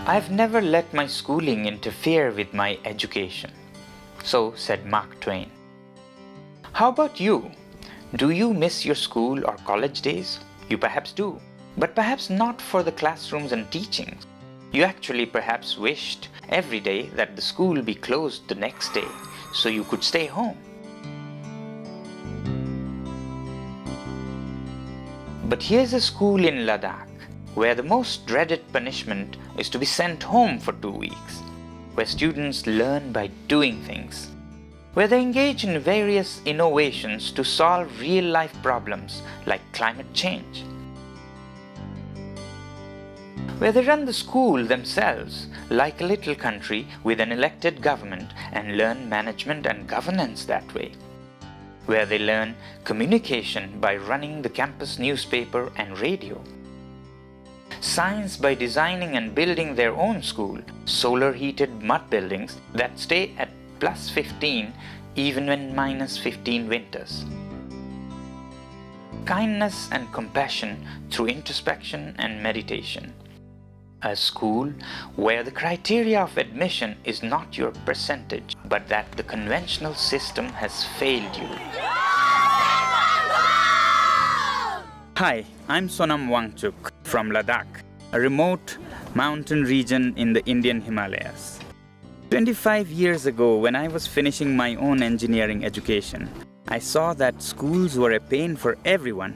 I've never let my schooling interfere with my education. So said Mark Twain. How about you? Do you miss your school or college days? You perhaps do, but perhaps not for the classrooms and teachings. You actually perhaps wished every day that the school be closed the next day so you could stay home. But here's a school in Ladakh where the most dreaded punishment is to be sent home for 2 weeks, where students learn by doing things, where they engage in various innovations to solve real-life problems like climate change, where they run the school themselves like a little country with an elected government and learn management and governance that way, where they learn communication by running the campus newspaper and radio, science by designing and building their own school, solar-heated mud buildings that stay at plus 15 even when minus 15 winters, kindness and compassion through introspection and meditation. A school where the criteria of admission is not your percentage, but that the conventional system has failed you. Hi, I'm Sonam Wangchuk from Ladakh, a remote mountain region in the Indian Himalayas. 25 years ago, when I was finishing my own engineering education, I saw that schools were a pain for everyone.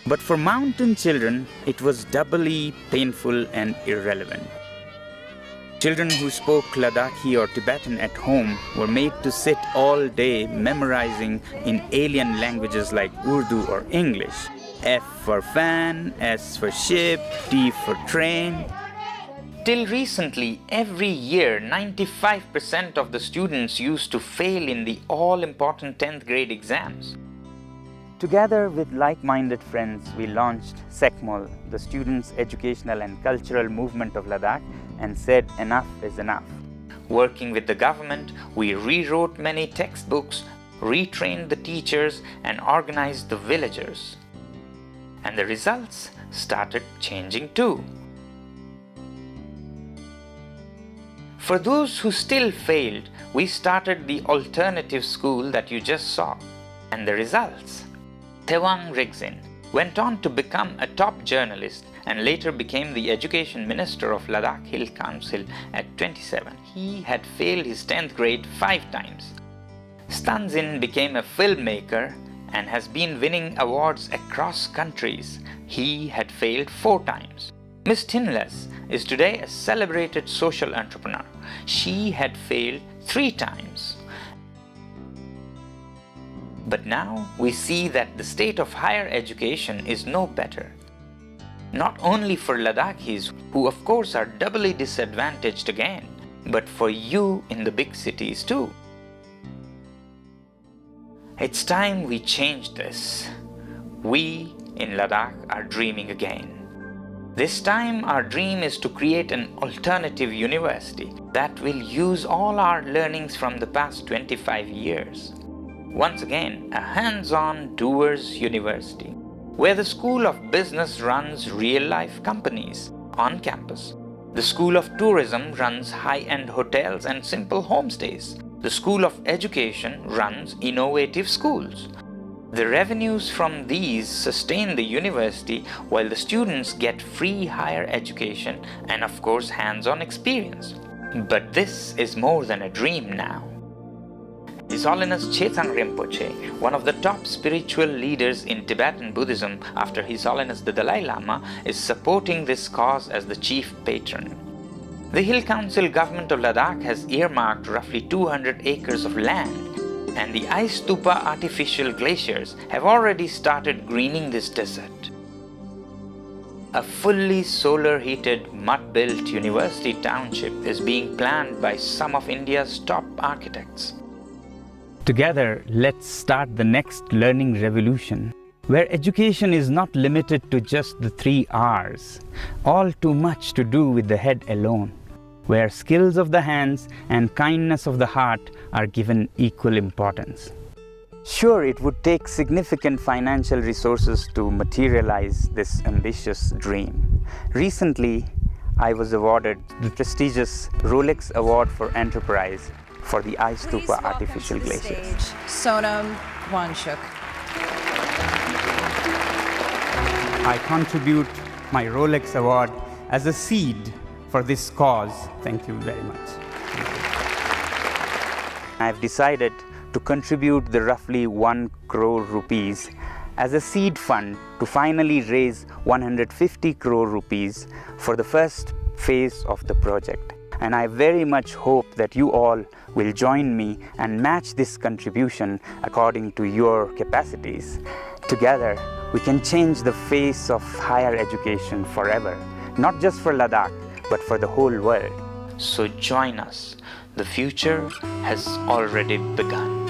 But for mountain children, it was doubly painful and irrelevant. Children who spoke Ladakhi or Tibetan at home were made to sit all day memorizing in alien languages like Urdu or English. F for fan, S for ship, T for train. Till recently, every year, 95% of the students used to fail in the all-important 10th grade exams. Together with like-minded friends, we launched SECMOL, the Students' Educational and Cultural Movement of Ladakh, and said enough is enough. Working with the government, we rewrote many textbooks, retrained the teachers, and organized the villagers. And the results started changing too. For those who still failed, we started the alternative school that you just saw. And the results? Tewang Rigzin went on to become a top journalist and later became the education minister of Ladakh Hill Council at 27. He had failed his 10th grade 5 times. Stanzin became a filmmaker and has been winning awards across countries. He had failed 4 times. Miss Tinless is today a celebrated social entrepreneur. She had failed 3 times. But now we see that the state of higher education is no better. Not only for Ladakhis, who of course are doubly disadvantaged again, but for you in the big cities too. It's time we change this. We in Ladakh are dreaming again. This time our dream is to create an alternative university that will use all our learnings from the past 25 years. Once again, a hands-on doers university, where the School of Business runs real-life companies on campus. The School of Tourism runs high-end hotels and simple homestays. The School of Education runs innovative schools. The revenues from these sustain the university while the students get free higher education and of course hands-on experience. But this is more than a dream now. His Holiness Chethang Rinpoche, one of the top spiritual leaders in Tibetan Buddhism after His Holiness the Dalai Lama, is supporting this cause as the chief patron. The Hill Council government of Ladakh has earmarked roughly 200 acres of land, and the Ice Stupa artificial glaciers have already started greening this desert. A fully solar-heated, mud-built university township is being planned by some of India's top architects. Together, let's start the next learning revolution, where education is not limited to just the 3 R's, all too much to do with the head alone, where skills of the hands and kindness of the heart are given equal importance. Sure, it would take significant financial resources to materialize this ambitious dream. Recently, I was awarded the prestigious Rolex Award for Enterprise for the Ice Stupa artificial glaciers. Sonam Wanchuk. I contribute my Rolex Award as a seed for this cause. Thank you very much. I have decided to contribute the roughly 1 crore rupees as a seed fund to finally raise 150 crore rupees for the first phase of the project. And I very much hope that you all will join me and match this contribution according to your capacities. Together, we can change the face of higher education forever, not just for Ladakh, but for the whole world. So join us. The future has already begun.